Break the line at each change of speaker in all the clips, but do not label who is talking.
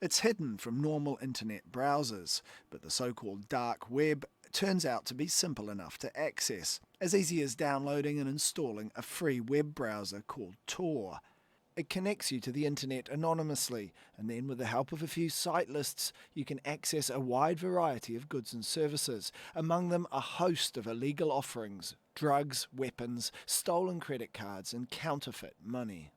It's hidden from normal internet browsers, but the so-called dark web turns out to be simple enough to access, as easy as downloading and installing a free web browser called Tor. It connects you to the internet anonymously, and then with the help of a few site lists, you can access a wide variety of goods and services, among them a host of illegal offerings, drugs, weapons, stolen credit cards and counterfeit money.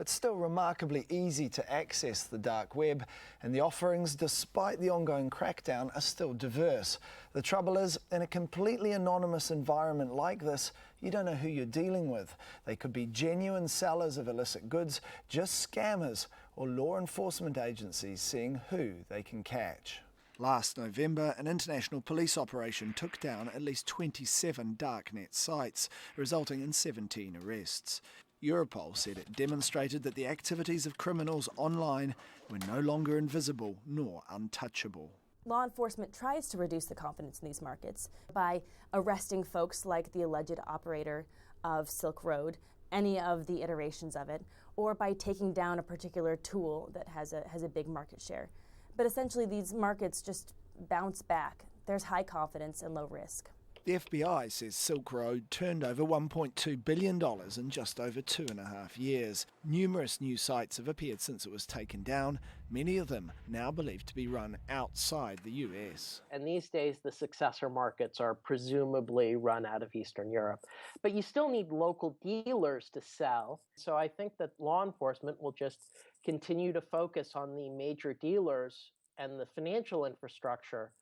It's still remarkably easy to access the dark web, and the offerings, despite the ongoing crackdown, are still diverse. The trouble is, in a completely anonymous environment like this, you don't know who you're dealing with. They could be genuine sellers of illicit goods, just scammers, or law enforcement agencies seeing who they can catch. Last November, an international police operation took down at least 27 Darknet sites, resulting in 17 arrests. Europol said it demonstrated that the activities of criminals online were no longer invisible nor untouchable.
Law enforcement tries to reduce the confidence in these markets by arresting folks like the alleged operator of Sil Road, any of the iterations of it, or by taking down a particular tool that has a big market share. But essentially these markets just bounce back. There's high confidence and low risk.
The FBI says Sil Road turned over $1.2 billion in just over 2.5 years. Numerous new sites have appeared since it was taken down, many of them now believed to be run outside the US.
And these days, the successor markets are presumably run out of Eastern Europe. But you still need local dealers to sell. So I think that law enforcement will just continue to focus on the major dealers and the financial infrastructure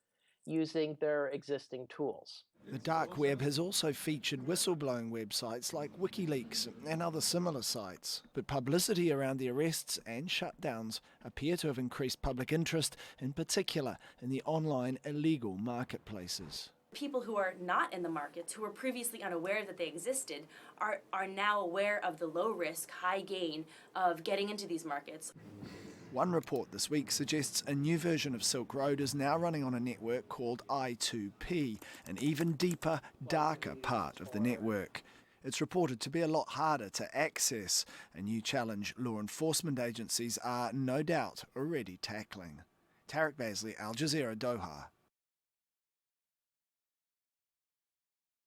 using their existing tools.
The dark web has also featured whistleblowing websites like WikiLeaks and other similar sites. But publicity around the arrests and shutdowns appear to have increased public interest, in particular in the online illegal marketplaces.
People who are not in the markets, who were previously unaware that they existed, are now aware of the low risk, high gain of getting into these markets.
One report this week suggests a new version of Sil Road is now running on a network called I2P, an even deeper, darker part of the network. It's reported to be a lot harder to access, a new challenge law enforcement agencies are, no doubt, already tackling. Tarek Bazley, Al Jazeera, Doha.